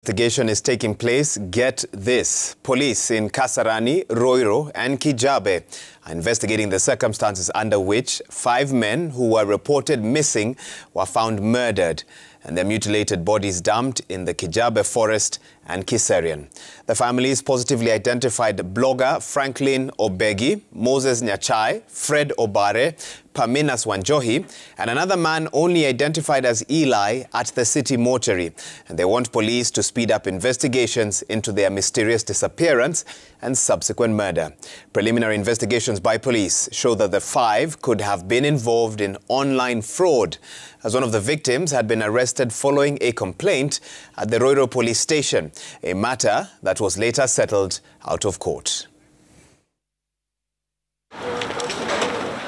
Investigation is taking place. Get this. Police in Kasarani, Roiro and Kijabe are investigating the circumstances under which 5 men who were reported missing were found murdered and their mutilated bodies dumped in the Kijabe forest and Kiserian. The families positively identified blogger Franklin Obegi, Moses Nyachai, Fred Obare, Paminas Wanjohi, and another man only identified as Eli at the City Mortuary. And they want police to speed up investigations into their mysterious disappearance and subsequent murder. Preliminary investigations by police show that the 5 could have been involved in online fraud, as one of the victims had been arrested following a complaint at the Roiro police station, a matter that was later settled out of court.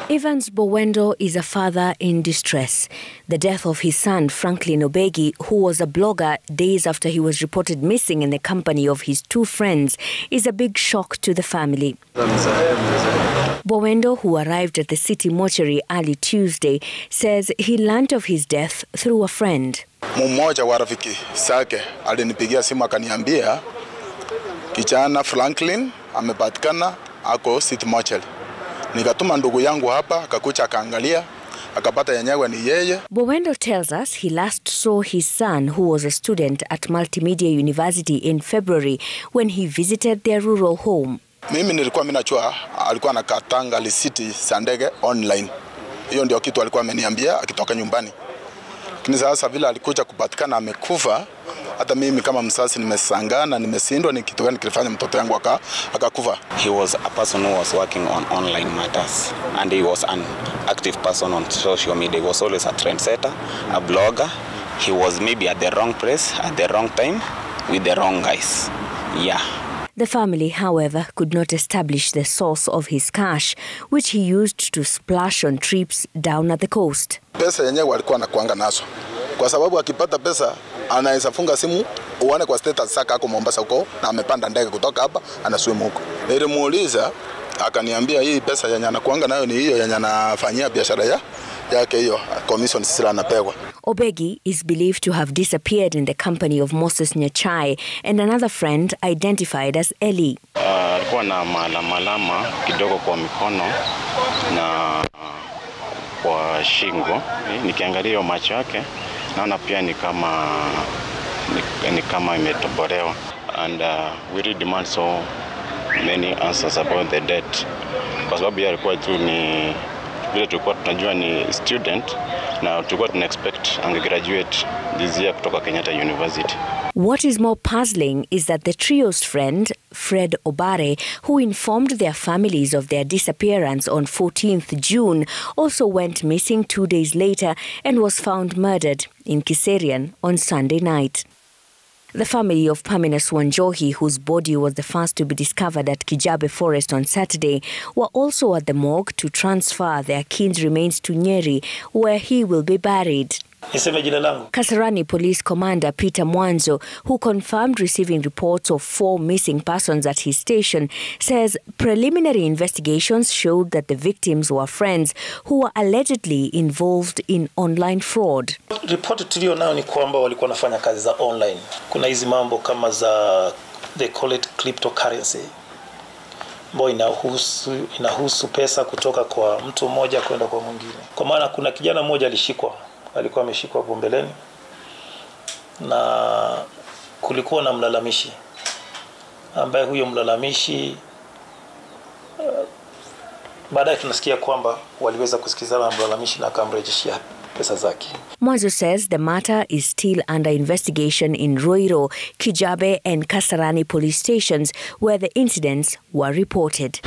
Evans Bowendo is a father in distress. The death of his son, Franklin Obegi, who was a blogger days after he was reported missing in the company of his 2 friends, is a big shock to the family. Bowendo, who arrived at the City Mortuary early Tuesday, says he learned of his death through a friend. Mmoja wa rafiki zake alinipigia simu akaniambia kijana Franklin amepatikana ako City Mortuary. Nikatuma ndugu yangu hapa akakuja akaangalia akapata yenyewe ni yeye. Bowendo tells us he last saw his son, who was a student at Multimedia University, in February when he visited their rural home. Mimi nilikuwa minachua alikuwa anakatanga lisiti sandege online. Hiyo ndio kitu alikuwa ameniambia akitoka nyumbani. Lakini sasa vile alikuja kupatikana amekufa, hata mimi kama msasi nimesangana, nimesindwa ni kitu gani kilifanya mtoto yangu akakufa. He was a person who was working on online matters, and he was an active person on social media. He was always a trendsetter, a blogger. He was maybe at the wrong place at the wrong time with the wrong guys. Yeah. The family, however, could not establish the source of his cash, which he used to splash on trips down at the coast. Pesa yenyewe alikuwa anakuanga nazo. Kwa sababu akipata pesa anaweza funga simu uone kwa status saka ako Mombasa huko na amepanda ndege kutoka hapa anaswim huko. Nilimuuliza akaniambia hii pesa yenye anakuanga nayo ni hiyo yenye anafanyia biashara yake hiyo commission sisi anapewa. Obegi is believed to have disappeared in the company of Moses Nyachai and another friend identified as Eli. Alikuwa na malama kidogo kwa mikono na kwa shingo. Nikiangalia macho yake naona pia ni kama imetobolewa. And we really demand so many answers about the death. Kwa sababu yeye alikuwa tu ni vile tulikuwa tunajua ni student na tulikuwa tuna-expect angegraduate this year kutoka Kenyatta University. What is more puzzling is that the trio's friend, Fred Obare, who informed their families of their disappearance on 14th June, also went missing 2 days later and was found murdered in Kiserian on Sunday night. The family of Paminas Wanjohi, whose body was the first to be discovered at Kijabe forest on Saturday, were also at the morgue to transfer their kin's remains to Nyeri, where he will be buried. Kasarani Police Commander Peter Mwanzo, who confirmed receiving reports of 4 missing persons at his station, says preliminary investigations showed that the victims were friends who were allegedly involved in online fraud. Ripoti tulio nayo ni kwamba walikuwa wanafanya kazi za online. Kuna hizi mambo kama za they call it cryptocurrency. Inahusu pesa kutoka kwa mtu mmoja kwenda kwa mwingine. Kwa maana kuna kijana mmoja alikuwa ameshikwa hapo mbeleni na kulikuwa na mlalamishi ambaye huyo mlalamishi baadaye tunasikia kwamba waliweza kusikizana na mlalamishi na akamrejeshia pesa zake. Mwanzo says the matter is still under investigation in Roiro, Kijabe and Kasarani police stations where the incidents were reported.